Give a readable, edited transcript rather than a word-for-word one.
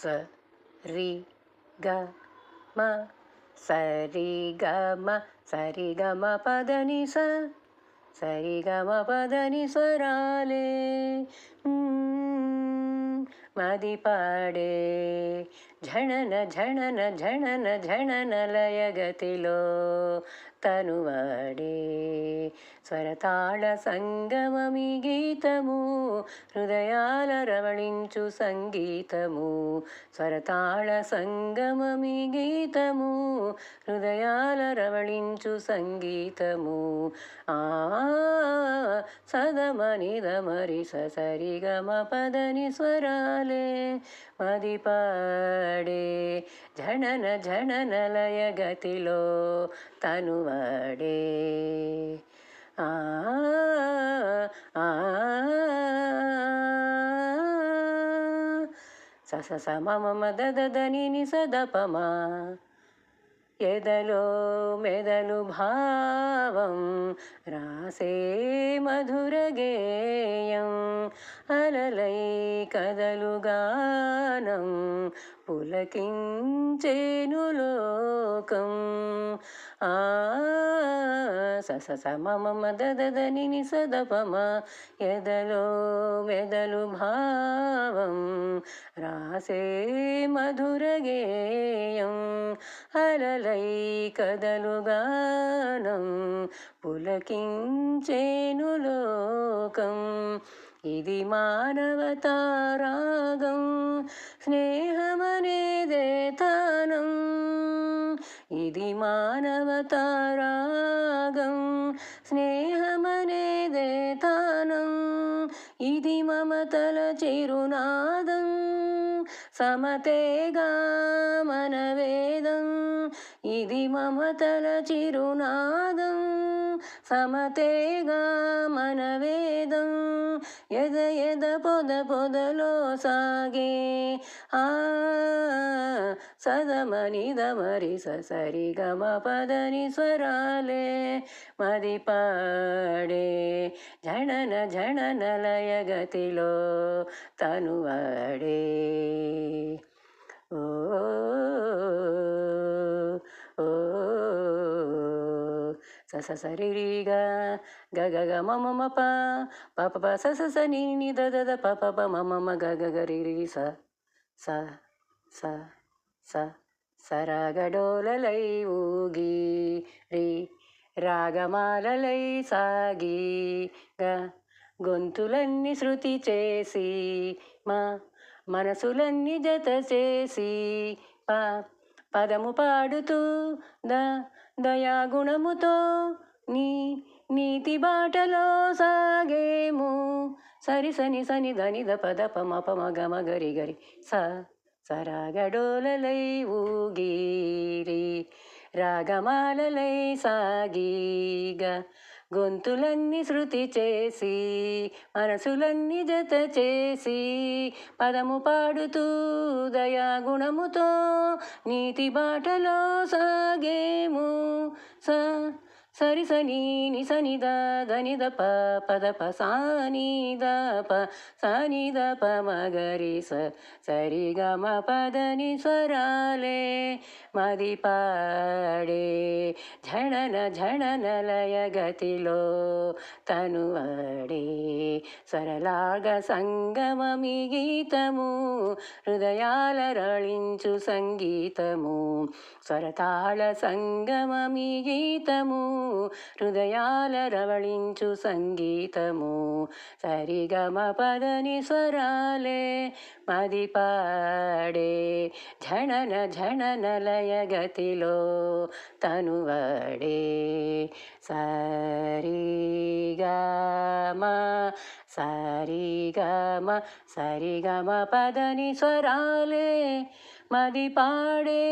స రి గ మ సరి గ మ సరి గ మ పదని సరి గ మ పదని స్వరాలే మది పాడే ఝణన ఝణన ఝణన ఝణన లయగతిలో తనువాడే స్వరతాళ సంగమమి గీతము హృదయాల రవళించు సంగీతము స్వరతాళ సంగమమి గీతము హృదయాల రవళించు సంగీతము ఆ సదమనిదమరి సరి గమ పదని స్వరాలే మది పాడే ఝణన ఝణన లయగతిలో తనువాడే ఆ స స మమ మద దని ని సదపమా ఎదలో మెదలు భావం రాసే మధుర గేయం అలలై కదలు గానం పులకించేను లోకం ఆ స మమ మద దని ని సదపమ ఎదలో మెదలు భావం రాసే మధుర గేయం అలలై కదలు గానం పులకించేను లోకం ఇది మానవతారాగం స్నేహమనేదే తానం ఇది మానవతారాగం స్నేహమనేదే తానం ఇది మమతల చిరునాదం సమతేగా మన వేదం ఇది మమతల చిరునాదం సమతేగా మన వేదం ఎద ఎద పొద పొదలో సాగే ఆ సదమనిదమరి సరి గమ పదని స్వరాలే మది పాడే ఝణన ఝణన లయగతిలో తనువాడే ఓ ఓ స సరి రి గ గ గ మ మ ప ప ప స స ని ని ద ద ద ప ప ప మ మ గ గ గ రి రి స స స స సరగడోలలై ఊగి రి రాగమాలలై సాగి గ గొంతులన్నీ శృతి చేసి మా మనసులన్నీ జత చేసి ప పదము పాడుతూ దయాగుణముతో నీతి బాటలో సాగేము సరి సని సని ధని ద పద పమ పమ గమ గరి గరి సరాగడోలలై ఊగిరి రాగమాలలై సాగిగ గొంతులన్నీ శృతి చేసి మనసులన్నీ జత చేసి పదము పాడుతూ దయాగుణముతో నీతి బాటలో సాగేము సరి సని ని సని ద ధని ద ప పద ప సాని ద ప సాని ద ప మగరి సరి గ మ పదని స్వరాలే మది పాడే ఝణన ఝణన లయగతిలో తనువాడే స్వరలాగ సంగమమి గీతము హృదయాల రళించు సంగీతము స్వరతాళ సంగమమి గీతము హృదయాల రవళించు సంగీతము సరి గ మ పదని స్వరాలే మది పాడే ఝణన ఝణన లయగతిలో తనువాడే సరి గ మ సరి గ మ సరి గ మ పదని స్వరాలే మది పాడే